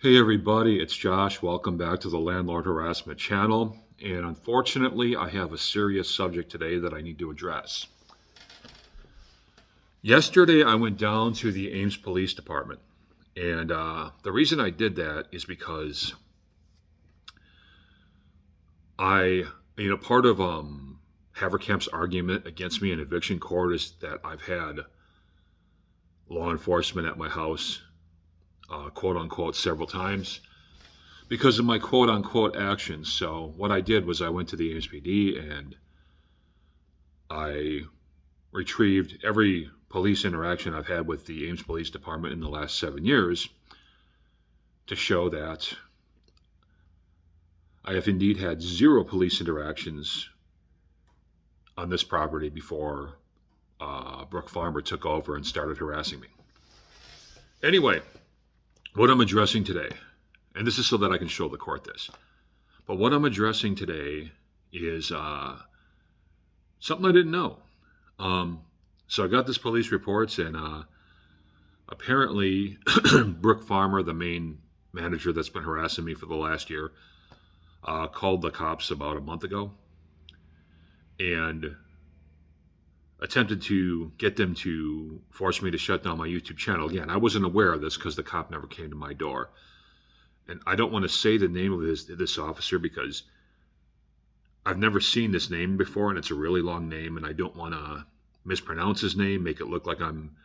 Hey everybody, it's Josh. Welcome back to the Landlord Harassment channel. And unfortunately, I have a serious subject today that I need to address. Yesterday, I went down to the Ames Police Department. And the reason I did that is because part of Haverkamp's argument against me in eviction court is that I've had law enforcement at my house, quote unquote, several times because of my quote unquote actions. So what I did was I went to the AMSPD and I retrieved every police interaction I've had with the Ames Police Department in the last 7 years to show that I have indeed had zero police interactions on this property before Brooke Farmer took over and started harassing me. Anyway, what I'm addressing today, and this is so that I can show the court this, but what I'm addressing today is something I didn't know. So I got this police reports, and apparently Brooke Farmer, the main manager that's been harassing me for the last year, called the cops about a month ago and attempted to get them to force me to shut down my YouTube channel. Again, I wasn't aware of this because the cop never came to my door. And I don't want to say the name of this officer because I've never seen this name before, and it's a really long name, and I don't want to mispronounce his name, make it look like I'm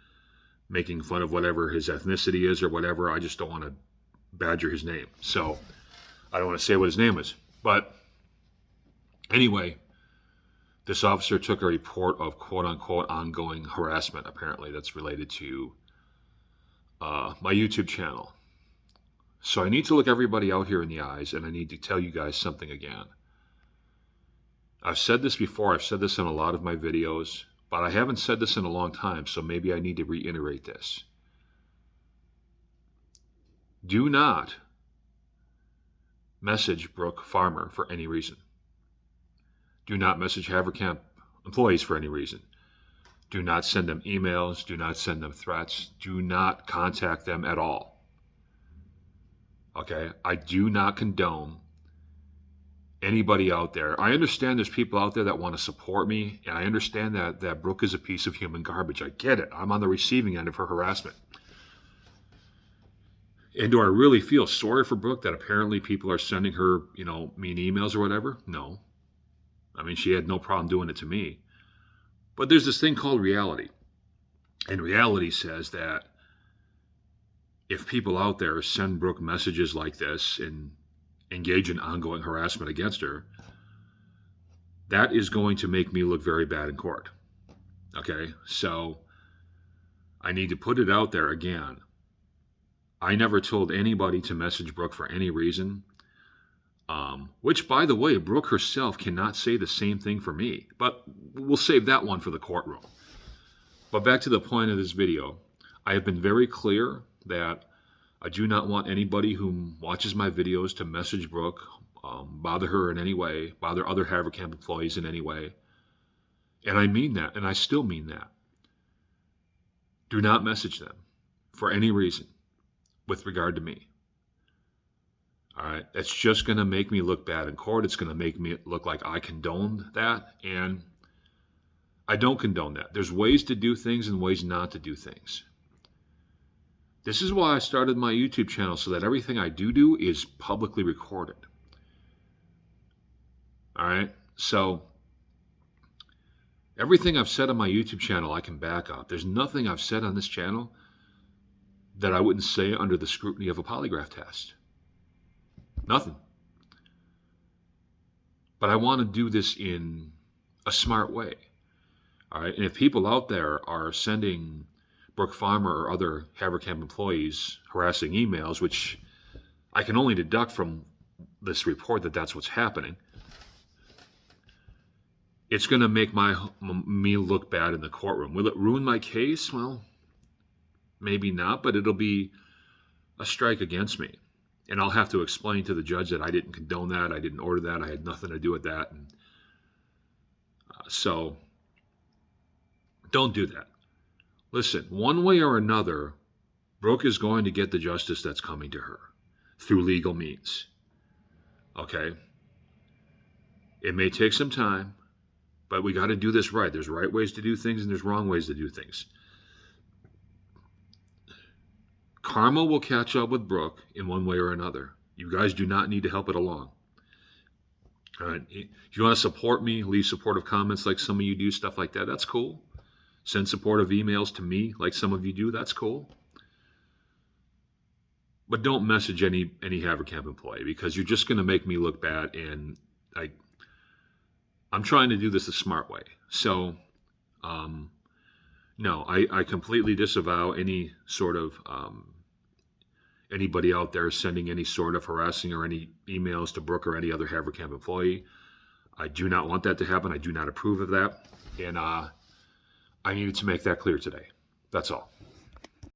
making fun of whatever his ethnicity is or whatever. I just don't want to badger his name. So I don't want to say what his name is. But anyway, this officer took a report of quote-unquote ongoing harassment, apparently, that's related to my YouTube channel. So I need to look everybody out here in the eyes, and I need to tell you guys something again. I've said this before. I've said this in a lot of my videos, but I haven't said this in a long time, so maybe I need to reiterate this. Do not message Brooke Farmer for any reason. Do not message Haverkamp employees for any reason. Do not send them emails. Do not send them threats. Do not contact them at all. Okay? I do not condone anybody out there. I understand there's people out there that want to support me, and I understand that Brooke is a piece of human garbage. I get it. I'm on the receiving end of her harassment. And do I really feel sorry for Brooke that apparently people are sending her, mean emails or whatever? No. I mean, she had no problem doing it to me. But there's this thing called reality. And reality says that if people out there send Brooke messages like this and engage in ongoing harassment against her, that is going to make me look very bad in court. Okay? So I need to put it out there again. I never told anybody to message Brooke for any reason. Which, by the way, Brooke herself cannot say the same thing for me. But we'll save that one for the courtroom. But back to the point of this video. I have been very clear that I do not want anybody who watches my videos to message Brooke, bother her in any way, bother other Haverkamp employees in any way. And I mean that, and I still mean that. Do not message them for any reason with regard to me. All right, that's just going to make me look bad in court. It's going to make me look like I condoned that, and I don't condone that. There's ways to do things and ways not to do things. This is why I started my YouTube channel, so that everything I do is publicly recorded. All right, so everything I've said on my YouTube channel, I can back up. There's nothing I've said on this channel that I wouldn't say under the scrutiny of a polygraph test. Nothing. But I want to do this in a smart way. All right. And if people out there are sending Brooke Farmer or other Haverkamp employees harassing emails, which I can only deduct from this report that that's what's happening, it's going to make me look bad in the courtroom. Will it ruin my case? Well, maybe not, but it'll be a strike against me. And I'll have to explain to the judge that I didn't condone that, I didn't order that, I had nothing to do with that. And so don't do that. Listen, one way or another, Brooke is going to get the justice that's coming to her. through legal means. Okay? It may take some time, but we got to do this right. There's right ways to do things and there's wrong ways to do things. Karma will catch up with Brooke in one way or another. You guys do not need to help it along. All right. If you want to support me, leave supportive comments like some of you do, stuff like that. That's cool. Send supportive emails to me like some of you do. That's cool. But don't message any Haverkamp employee because you're just going to make me look bad. And I'm trying to do this the smart way. So, no, I completely disavow any sort of anybody out there sending any sort of harassing or any emails to Brooke or any other Haverkamp employee. I do not want that to happen. I do not approve of that. And I needed to make that clear today. That's all.